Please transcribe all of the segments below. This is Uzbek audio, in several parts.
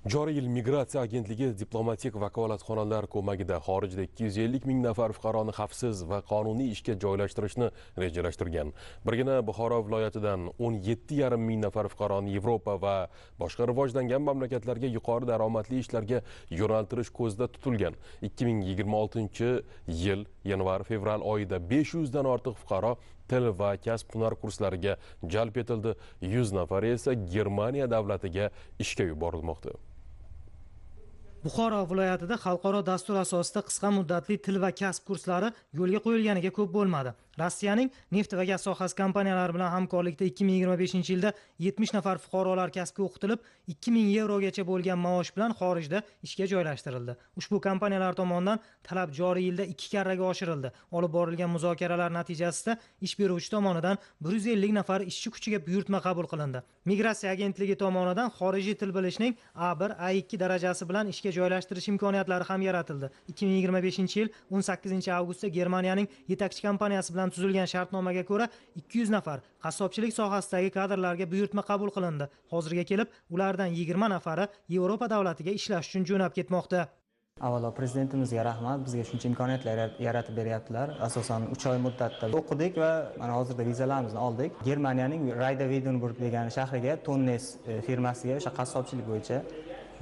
Joriy yil Migratsiya agentligi diplomatik vakolatxonalar ko'magida xorijda 250 ming nafar fuqaroni xavfsiz va qonuniy ishga joylashtirishni rejalashtirgan. Birgina Buxoro viloyatidan 17,5 ming nafar fuqaroni Yevropa va boshqa rivojlangan mamlakatlarga yuqori daromadli ishlarga yo'naltirish ko'zda tutilgan. 2026-yil yanvar-fevral oyida 500 dan ortiq fuqaro til va kasb-hunar kurslariga jalb etildi. 100 nafari esa Germaniya davlatiga ishga yuborilmoqda. Buxoro viloyatida xalqaro dastur asosida qisqa muddatli til va kasb kurslari yo'lga qo'yilganiga ko'p bo'lmadi. Rossiyaning neft va gaz sohasi kompaniyalari bilan hamkorlikda 2025-yilda 70 nafar fuqarolar kasbga o'qitilib, 2000 yevrogacha bo'lgan maosh bilan xorijda ishga joylashtirildi. Ushbu kompaniyalar tomonidan talab joriy yilda 2 karraga oshirildi. Olib borilgan muzokaralar natijasida ish beruvchi tomonidan 150 nafar ishchi kuchiga buyurtma qabul qilindi. Migratsiya agentligi tomonidan xorijiy til bilishning A1, A2 darajasi bilan ishga joylashtirish imkoniyatlari ham yaratildi. 2025-yil 18-avgustda Germaniyaning yetakchi kompaniyasi bilan tuzilgan shartnomaga ko'ra 200 nafar qassobchilik sohasidagi kadrlarga buyurtma qabul qilindi. Hozirga kelib, ulardan 20 nafari Yevropa davlatiga ishlash uchun jo'nab ketmoqda. Avvalo prezidentimizga rahmat, bizga shuncha imkoniyatlar yaratib beryaptilar. Asosan 3 oy muddatda o'qidik va mana hozirda vizalarimizni oldik. Germaniyaning Rayda-Weidenburg degan shahriga Tonnes firmasiga o'sha qassobchilik bo'yicha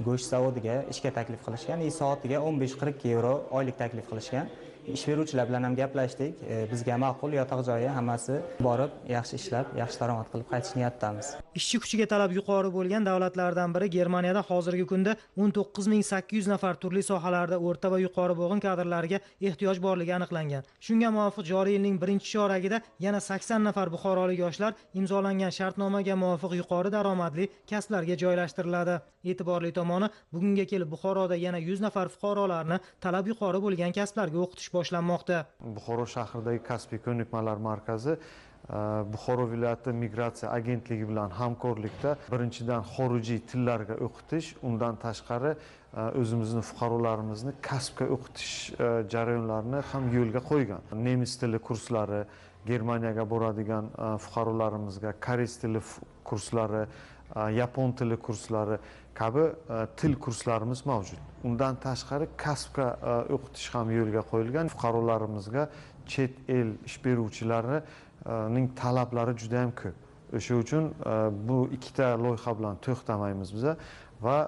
go'sht zavodiga ishga taklif qilishgan. Soatiga 15-40 yevro oylik taklif qilishgan. Ish beruvchilar bilan ham gaplashdik. Bizga ma'qul, yotoq joyi hammasi, borib yaxshi ishlab, yaxshi daromad qilib qaytish niyatdamiz. Ishchi kuchiga talab yuqori bo'lgan davlatlardan biri Germaniyada hozirgi kunda 19800 nafar turli sohalarda o'rta va yuqori bo'g'in kadrlarga ehtiyoj borligi aniqlangan. Shunga muvofiq joriy yilning birinchi choragida yana 80 nafar buxorolik yoshlar imzolangan shartnomaga muvofiq yuqori daromadli kasblarga joylashtiriladi. E'tiborli tomoni, bugunga kelib Buxoroda yana 100 nafar fuqarolarni talab yuqori bo'lgan kasblarga o'qitish boshlanmoqda. Buxoro shahridagi kasbiy ko'nikmalar markazi Buxoro viloyati migratsiya agentligi bilan hamkorlikda birinchidan xorijiy tillarga o'qitish, undan tashqari o'zimizni fuqarolarimizni kasbga o'qitish jarayonlarini ham yo'lga qo'ygan. Nemis tili kurslari, Germaniyaga boradigan fuqarolarimizga koreys tili kurslari, yapon tili kurslari kabi til kurslarimiz mavjud. Undan tashqari kasbga o'qitish ham yo'lga qo'yilgan. Fuqarolarimizga chet el ish beruvchilarining talablari juda ham ko'p. O'sha uchun bu ikkita loyiha bilan to'xtamaymiz biz va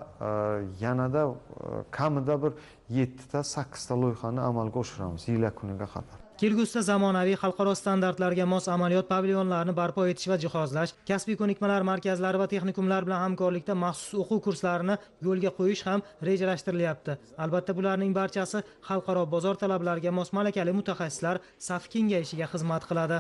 yanada kamida bir 7 ta 8 ta loyihani amalga oshiramiz yil yakuniga qadar. Kelgusida zamonaviy xalqaro standartlarga mos amaliyot pavilyonlarini barpo etish va jihozlash, kasbiy ko'nikmalar markazlari va texnikumlar bilan hamkorlikda maxsus o'quv kurslarini yo'lga qo'yish ham rejalashtirilyapti. Albatta, bularning barchasi xalqaro bozor talablariga mos malakali mutaxassislar safi kengayishiga xizmat qiladi.